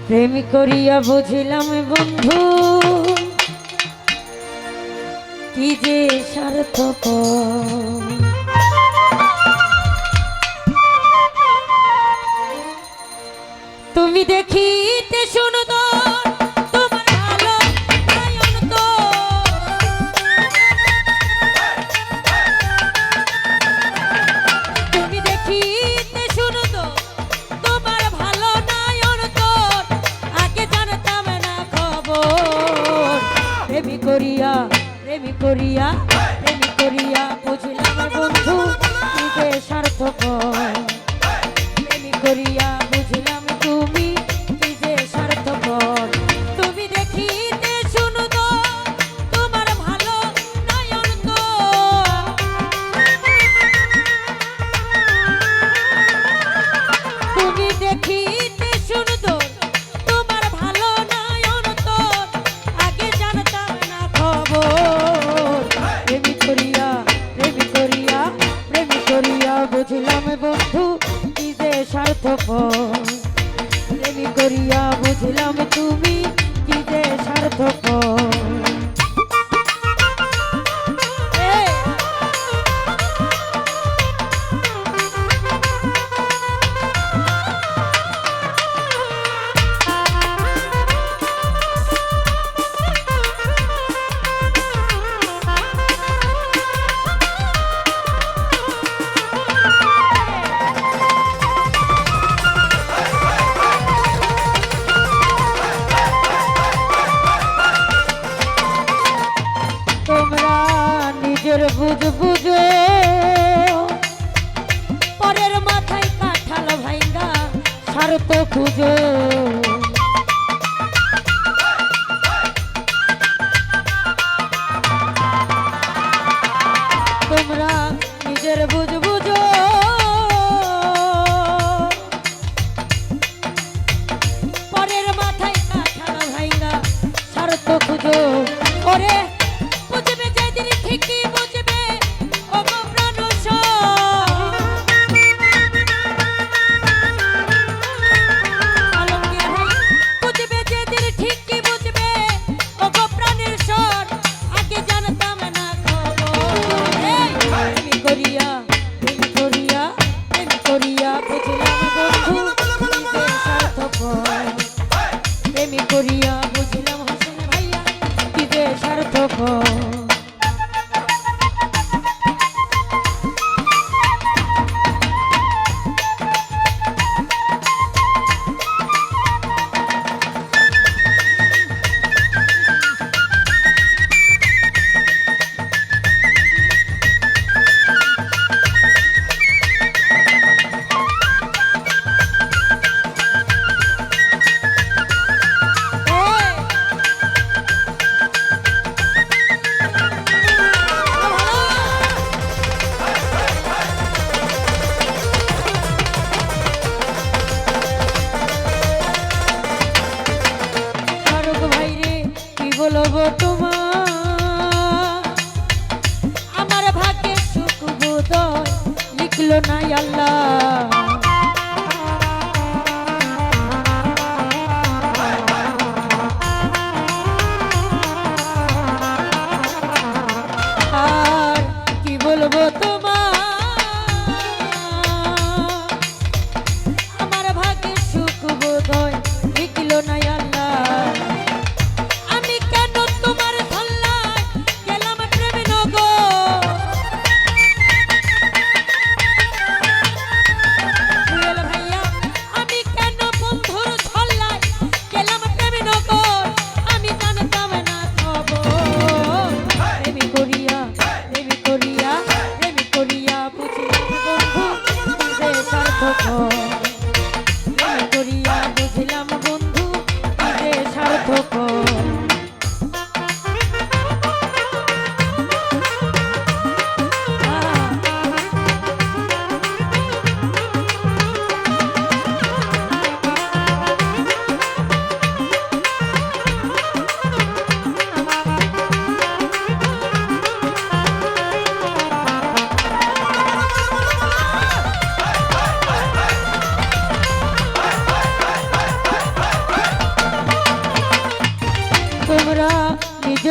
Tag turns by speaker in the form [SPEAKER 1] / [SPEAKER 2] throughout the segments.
[SPEAKER 1] প্রেম করিয়া বুঝিলাম বন্ধু কি যে সার্থক। তুমি দেখিতে সুন্দর তোমার ভালো নয়ন তো, তুমি দেখিতে সুন্দর তোমার ভালো নয়ন তো, আগে জানতাম না খবর। প্রেমী করিয়া বুঝিলাম বন্ধু কি যে সার্থক। প্রেমী করিয়া বুঝিলাম তুমি কি যে সার্থক। তুমি দেখিতে সুন্দর তোমার ভালো নয়ন তো, তুমি দেখিতে সুন্দর তোমার ভালো নয়ন তো, আগে জানতাম না খবর। প্রেমী করিয়া বুঝিলাম বন্ধু কি যে সার্থক। প্রেমী করিয়া বুঝিলাম তুমি কি যে সার্থক। বুঝো পরের মাথায় কাঁঠাল ভাইঙ্গা স্বার্থ খুঁজো। তোমরা নিজের বুঝো পরের মাথায় কাঁঠাল ভাইঙ্গা স্বার্থ খুঁজো। ওরে বুঝবে যেদিন ঠিকই বুঝবে ও গো প্রাণ বুঝবে যেদিন ঠিকই বুঝবে ও গো প্রাণের স্বর, আগে জানতাম না খবর। প্রেমী করিয়া বুঝিলাম বন্ধু কি যে সার্থক। প্রেমী করিয়া বুঝিলাম হোসেন ভাইয়া কি যে সার্থক। বলবো তোমার আমার ভাগ্যে সুখ বোধ লিখলো না আল্লাহ। আর কি বলবো তোমার আমার ভাগ্যে সুখ বোধ লিখলো না আল্লাহ।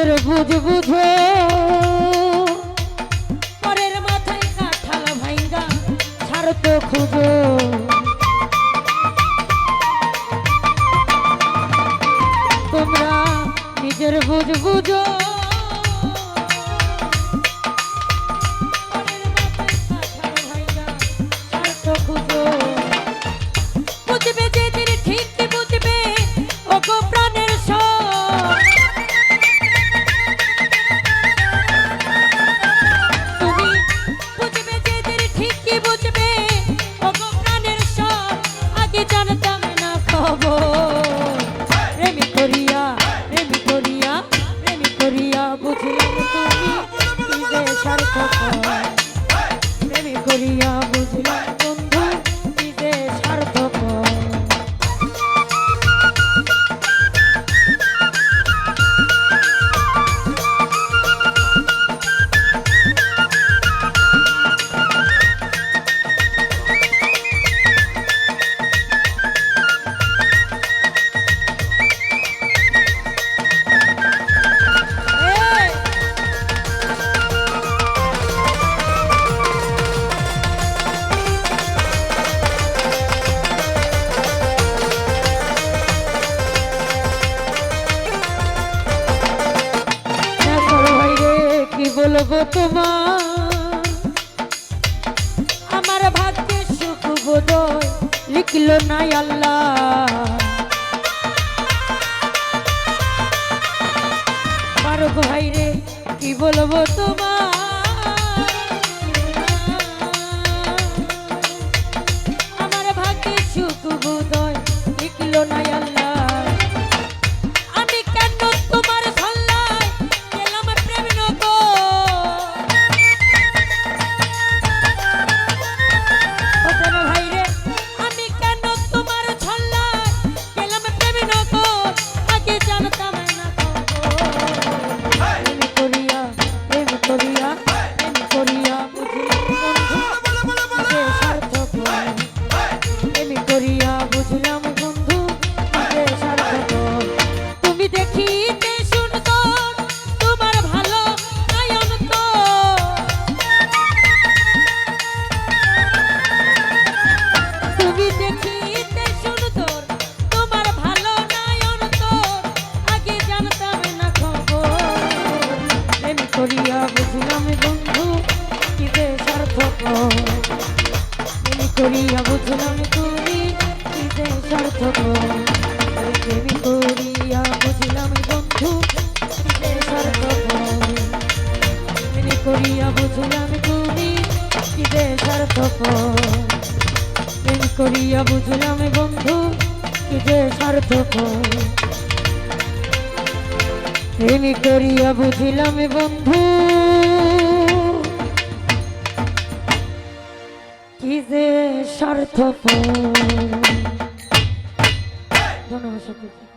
[SPEAKER 1] নিজের বুঝ বুঝো পরের মাথায় কাঁঠাল ভাঙ্গা ছাড় তো খুঁজো তোমরা নিজের বুঝ বুঝো পরের মাথায় কাঁঠাল ভাঙ্গা ছাড় তো খুঁজো বুঝবে যেদিন ঠিক বুঝবে ওগো প্রাণের সব তুমি বুঝবে যেদিন ঠিক বুঝবে ওগো প্রাণের সব আগে জানতাম না খবর প্রেম করিয়া বুঝলাম তুমি নিজে সার্থক প্রেম করিয়া বুঝলাম বন্ধু নিজে সার্থক বলবো তোমার আমার ভাগ্যে সুখ বোধয় লিখলো নাই আল্লাহ বারো ভাই রে কি বলবো তোমার আমার ভাগ্যে সুখ বোধয় লিখলো নাই আল্লাহ আমি কেন তোমার বুঝলাম বন্ধু নিজে সার্থক তুমি দেখিতে সুন্দর তোমার ভালো নয়ন তো তুমি দেখিতে সুন্দর তোমার ভালো নয়ন তো আগে জানতাম না খবর প্রেম করিয়া বুঝলাম বন্ধু নিজে সার্থক প্রেম করিয়া বুঝলাম তুমি নিজে সার্থক প্রেম করিয়া বুঝলাম বন্ধু নিজে সার্থক প্রেম করিয়া বুঝলাম তুমি নিজে সার্থক প্রেম করিয়া বুঝলাম বন্ধু নিজে সার্থক প্রেম করিয়া বুঝলাম বন্ধু কি যে সার্থক ধন্যবাদ সকলকে।